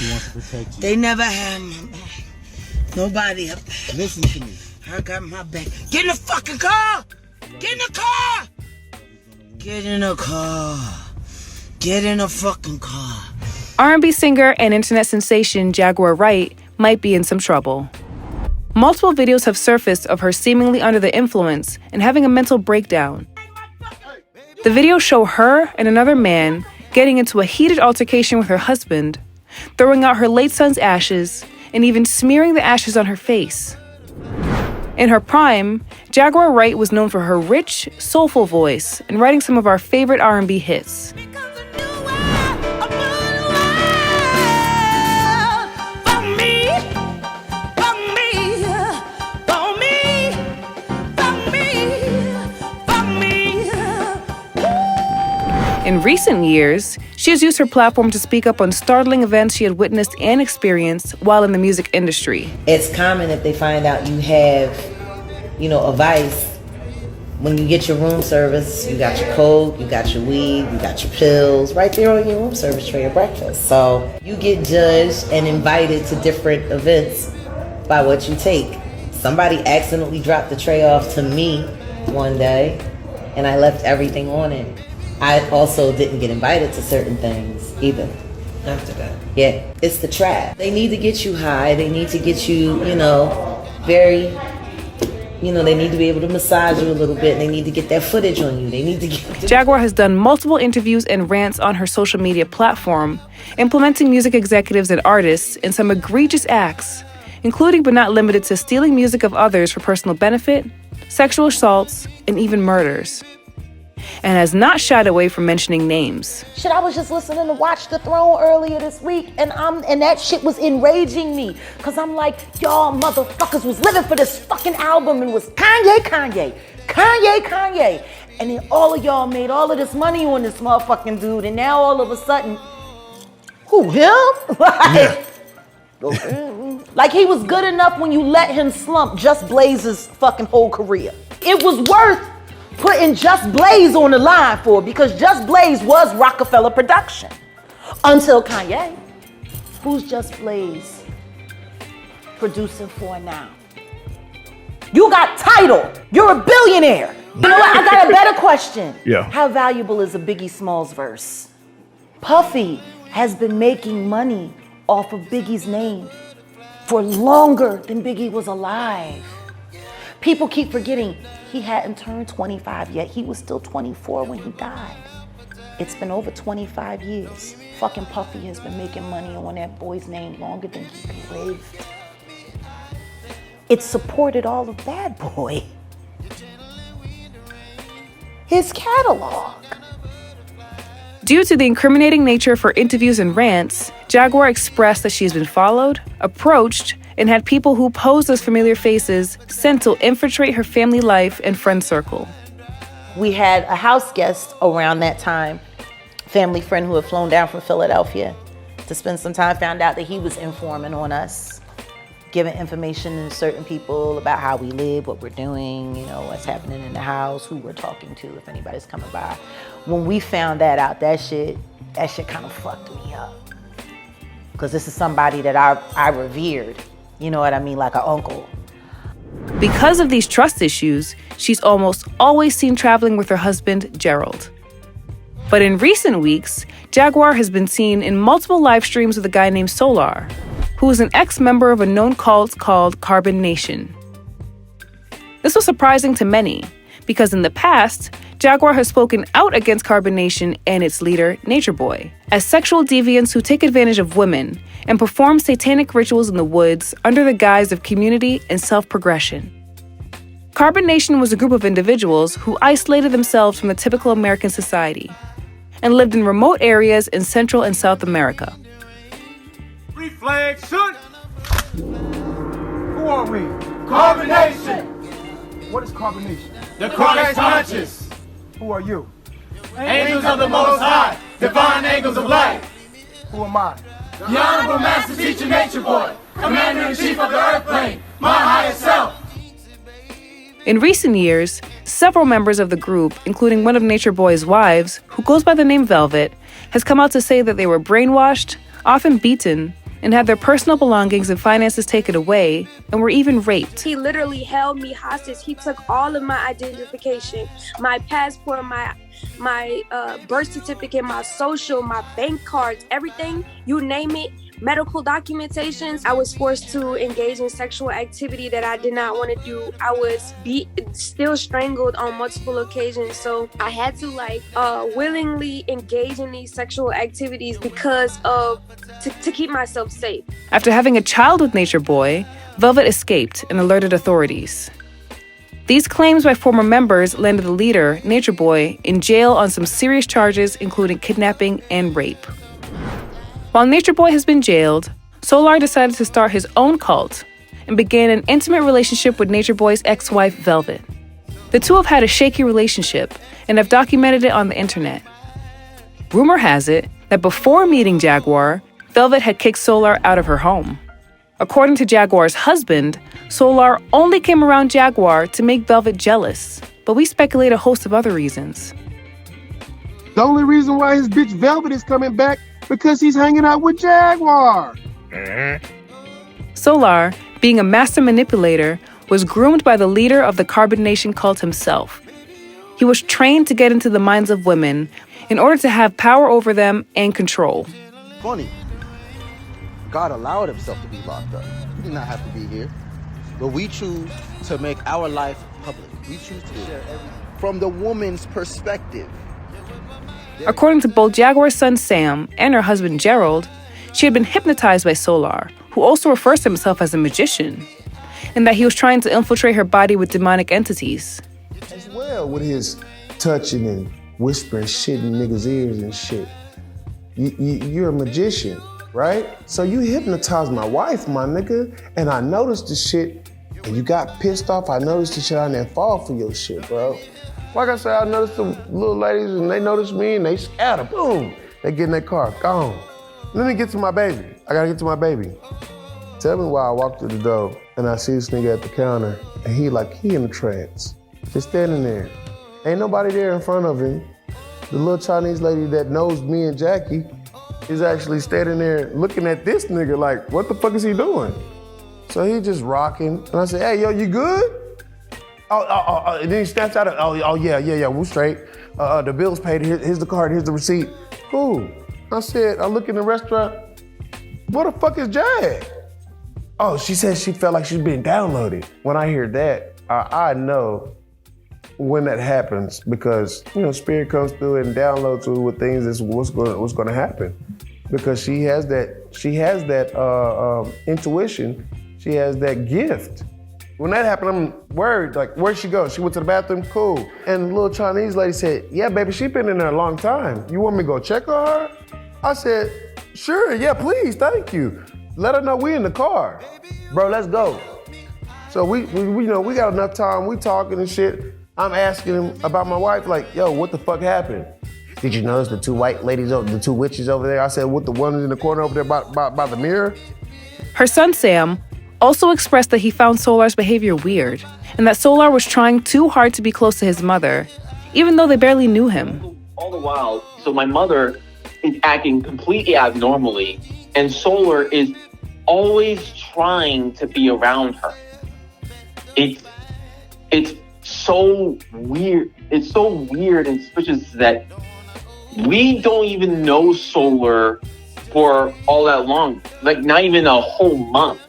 She wants to protect you. They never had my back. Nobody up there. Listen to me. I got my back. Get in the fucking car! Get in the car! Get in the car. Get in the fucking car. R&B singer and internet sensation Jaguar Wright might be in some trouble. Multiple videos have surfaced of her seemingly under the influence and having a mental breakdown. The videos show her and another man getting into a heated altercation with her husband, throwing out her late son's ashes, and even smearing the ashes on her face. In her prime, Jaguar Wright was known for her rich, soulful voice and writing some of our favorite R&B hits. In recent years, she has used her platform to speak up on startling events she had witnessed and experienced while in the music industry. It's common if they find out you have, a vice. When you get your room service, you got your coke, you got your weed, you got your pills right there on your room service tray of breakfast. So you get judged and invited to different events by what you take. Somebody accidentally dropped the tray off to me one day, and I left everything on it. I also didn't get invited to certain things either after that. Yeah, it's the trap. They need to get you high. They need to get you, very, they need to be able to massage you a little bit. They need to get that footage on you. They need to get... Jaguar has done multiple interviews and rants on her social media platform, implementing music executives and artists in some egregious acts, including but not limited to stealing music of others for personal benefit, sexual assaults, and even murders. And has not shied away from mentioning names. Shit, I was just listening to Watch the Throne earlier this week, and that shit was enraging me. Cause I'm like, y'all motherfuckers was living for this fucking album and was Kanye. And then all of y'all made all of this money on this motherfucking dude, and now all of a sudden, who, him? Like he was good enough when you let him slump Just Blaze's fucking whole career. It was worth putting Just Blaze on the line for, because Just Blaze was Rockefeller production. Until Kanye. Who's Just Blaze producing for now? You got Tidal. You're a billionaire. You know what? I got a better question. Yeah. How valuable is a Biggie Smalls verse? Puffy has been making money off of Biggie's name for longer than Biggie was alive. People keep forgetting he hadn't turned 25 yet. He was still 24 when he died. It's been over 25 years. Fucking Puffy has been making money on that boy's name longer than he lived. It supported all of Bad Boy. His catalog. Due to the incriminating nature of her interviews and rants, Jaguar expressed that she has been followed, approached, and had people who posed as familiar faces sent to infiltrate her family life and friend circle. We had a house guest around that time, family friend who had flown down from Philadelphia to spend some time, found out that he was informing on us, giving information to certain people about how we live, what we're doing, what's happening in the house, who we're talking to, if anybody's coming by. When we found that out, that shit kind of fucked me up. Because this is somebody that I revered. You know what I mean? Like an uncle. Because of these trust issues, she's almost always seen traveling with her husband, Gerald. But in recent weeks, Jaguar has been seen in multiple live streams with a guy named Soular, who is an ex-member of a known cult called Carbon Nation. This was surprising to many, because in the past, Jaguar has spoken out against Carbon Nation and its leader, Nature Boy, as sexual deviants who take advantage of women and perform satanic rituals in the woods under the guise of community and self-progression. Carbon Nation was a group of individuals who isolated themselves from the typical American society and lived in remote areas in Central and South America. Free flag, shoot! Who are we? Carbon Nation! What is Carbon Nation? The Christ conscious. Who are you? Angels of the Most High, divine angels of light. Who am I? The Honorable Master Teacher Nature Boy, Commander-in-Chief of the Earth Plane, my highest self. In recent years, several members of the group, including one of Nature Boy's wives, who goes by the name Velvet, has come out to say that they were brainwashed, often beaten, and had their personal belongings and finances taken away, and were even raped. He literally held me hostage. He took all of my identification, my passport, my birth certificate, my social, my bank cards, everything, you name it, medical documentations. I was forced to engage in sexual activity that I did not want to do. I was still strangled on multiple occasions. So I had to willingly engage in these sexual activities because to keep myself safe. After having a child with Nature Boy, Velvet escaped and alerted authorities. These claims by former members landed the leader, Nature Boy, in jail on some serious charges, including kidnapping and rape. While Nature Boy has been jailed, Soular decided to start his own cult and began an intimate relationship with Nature Boy's ex-wife, Velvet. The two have had a shaky relationship and have documented it on the internet. Rumor has it that before meeting Jaguar, Velvet had kicked Soular out of her home. According to Jaguar's husband, Soular only came around Jaguar to make Velvet jealous, but we speculate a host of other reasons. The only reason why his bitch Velvet is coming back because he's hanging out with Jaguar. Soular, being a master manipulator, was groomed by the leader of the Carbon Nation cult himself. He was trained to get into the minds of women in order to have power over them and control. Funny. God allowed himself to be locked up. He did not have to be here. But we choose to make our life public. We choose to share everything from the woman's perspective. According to both Jaguar's son Sam and her husband Gerald, she had been hypnotized by Soular, who also refers to himself as a magician, and that he was trying to infiltrate her body with demonic entities. As well, with his touching and whispering shit in niggas' ears and shit. You're a magician, right? So you hypnotized my wife, my nigga, and I noticed the shit, and you got pissed off. I noticed the shit, I didn't fall for your shit, bro. Like I said, I noticed the little ladies, and they noticed me, and they scatter, boom. They get in their car, gone. Let me get to my baby. I gotta get to my baby. Tell me why I walk through the door, and I see this nigga at the counter, and he in a trance. Just standing there. Ain't nobody there in front of him. The little Chinese lady that knows me and Jackie is actually standing there looking at this nigga like, what the fuck is he doing? So he just rocking, and I said, hey, yo, you good? And then he snaps out of, yeah, we're straight. The bill's paid, here's the card, here's the receipt. Cool. I said, I look in the restaurant, where the fuck is Jag? Oh, she said she felt like she's being downloaded. When I hear that, I know when that happens because, spirit comes through and downloads through with things that's what's gonna happen. Because she has that intuition, she has that gift. When that happened, I'm worried, like, where'd she go? She went to the bathroom, cool. And the little Chinese lady said, yeah, baby, she been in there a long time. You want me to go check on her? I said, sure, yeah, please, thank you. Let her know we in the car. Bro, let's go. So we got enough time, we talking and shit. I'm asking him about my wife, like, yo, what the fuck happened? Did you notice the two white ladies, the two witches over there? I said, what, the one in the corner over there by the mirror? Her son Sam also expressed that he found Soular's behavior weird, and that Soular was trying too hard to be close to his mother, even though they barely knew him. All the while, so my mother is acting completely abnormally, and Soular is always trying to be around her. It's so weird. It's so weird and suspicious that we don't even know Soular for all that long, like not even a whole month.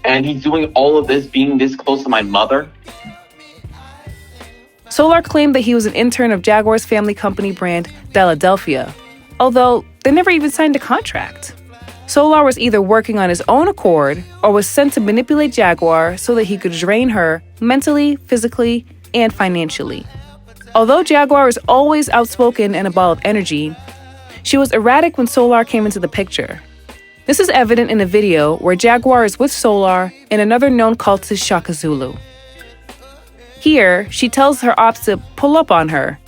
And he's doing all of this, being this close to my mother. Soular claimed that he was an intern of Jaguar's family company brand, Philadelphia, although they never even signed a contract. Soular was either working on his own accord or was sent to manipulate Jaguar so that he could drain her mentally, physically, and financially. Although Jaguar is always outspoken and a ball of energy, she was erratic when Soular came into the picture. This is evident in a video where Jaguar is with Soular and another known cultist, Shaka Zulu. Here, she tells her ops to pull up on her,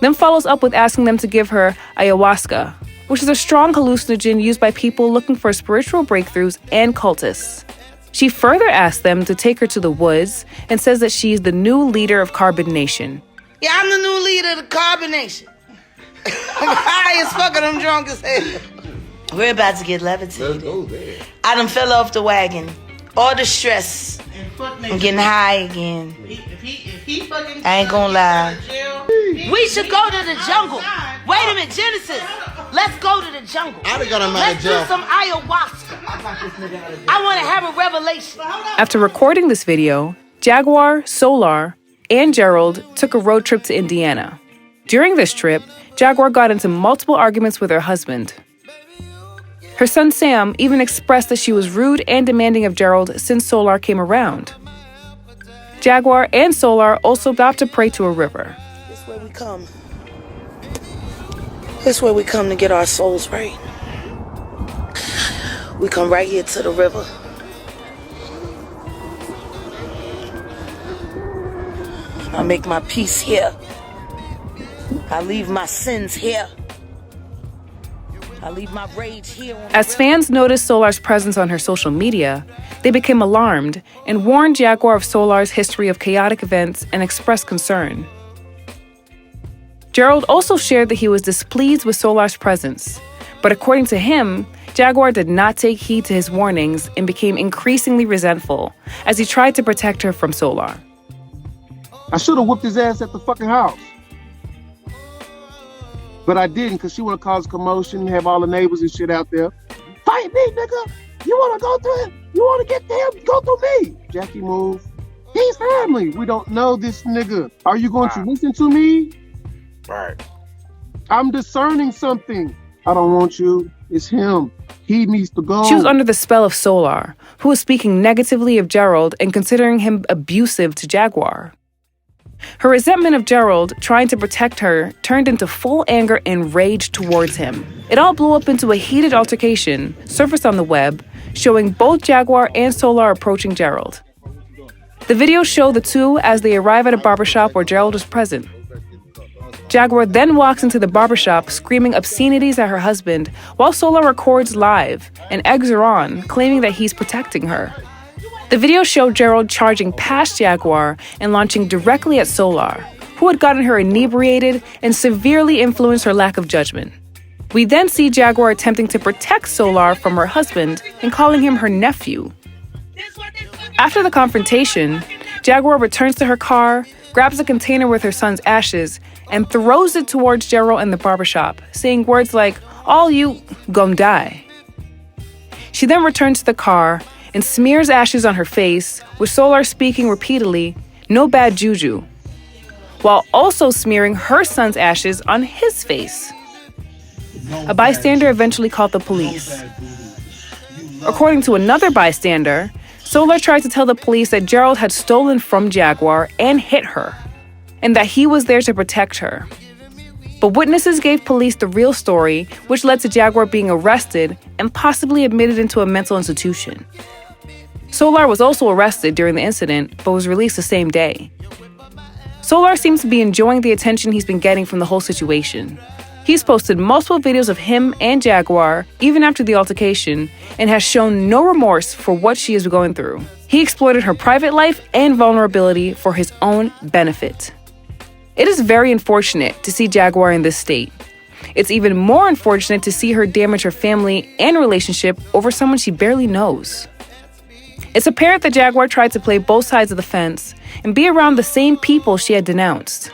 then follows up with asking them to give her ayahuasca, which is a strong hallucinogen used by people looking for spiritual breakthroughs and cultists. She further asks them to take her to the woods and says that she's the new leader of Carbon Nation. Yeah, I'm the new leader of the Carbon Nation. I'm high as fuck and I'm drunk as hell. We're about to get levitated. Let's go there. I done fell off the wagon. All the stress. I'm getting high again. I ain't gonna lie. We should go to the jungle. Wait a minute, Genesis. Let's go to the jungle. Let's do some ayahuasca. I want to have a revelation. After recording this video, Jaguar, Soular, and Gerald took a road trip to Indiana. During this trip, Jaguar got into multiple arguments with her husband. Her son Sam even expressed that she was rude and demanding of Gerald since Soular came around. Jaguar and Soular also stopped to pray to a river. This is where we come. This is where we come to get our souls right. We come right here to the river. I make my peace here. I leave my sins here. I leave my rage here. As fans noticed Soular's presence on her social media, they became alarmed and warned Jaguar of Soular's history of chaotic events and expressed concern. Gerald also shared that he was displeased with Soular's presence, but according to him, Jaguar did not take heed to his warnings and became increasingly resentful as he tried to protect her from Soular. I should have whooped his ass at the fucking house. But I didn't, because she want to cause commotion, have all the neighbors and shit out there. Fight me, nigga! You want to go through him? You want to get them? Go through me! Jackie, move. He's family. We don't know this nigga. Are you going to listen to me? Right. I'm discerning something. I don't want you. It's him. He needs to go. She was under the spell of Soular, who was speaking negatively of Gerald and considering him abusive to Jaguar. Her resentment of Gerald trying to protect her turned into full anger and rage towards him. It all blew up into a heated altercation, surfaced on the web, showing both Jaguar and Soular approaching Gerald. The videos show the two as they arrive at a barbershop where Gerald was present. Jaguar then walks into the barbershop screaming obscenities at her husband, while Soular records live and eggs her on, claiming that he's protecting her. The video showed Gerald charging past Jaguar and launching directly at Soular, who had gotten her inebriated and severely influenced her lack of judgment. We then see Jaguar attempting to protect Soular from her husband and calling him her nephew. After the confrontation, Jaguar returns to her car, grabs a container with her son's ashes, and throws it towards Gerald in the barbershop, saying words like, "All you gon' die." She then returns to the car and smears ashes on her face, with Soular speaking repeatedly, "No bad juju," while also smearing her son's ashes on his face. A bystander eventually called the police. According to another bystander, Soular tried to tell the police that Gerald had stolen from Jaguar and hit her, and that he was there to protect her. But witnesses gave police the real story, which led to Jaguar being arrested and possibly admitted into a mental institution. Soular was also arrested during the incident, but was released the same day. Soular seems to be enjoying the attention he's been getting from the whole situation. He's posted multiple videos of him and Jaguar, even after the altercation, and has shown no remorse for what she is going through. He exploited her private life and vulnerability for his own benefit. It is very unfortunate to see Jaguar in this state. It's even more unfortunate to see her damage her family and relationship over someone she barely knows. It's apparent that Jaguar tried to play both sides of the fence and be around the same people she had denounced.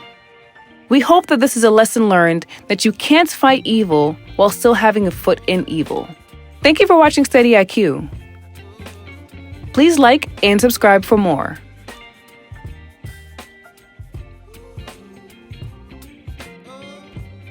We hope that this is a lesson learned that you can't fight evil while still having a foot in evil. Thank you for watching steadyiq. Please like and subscribe for more.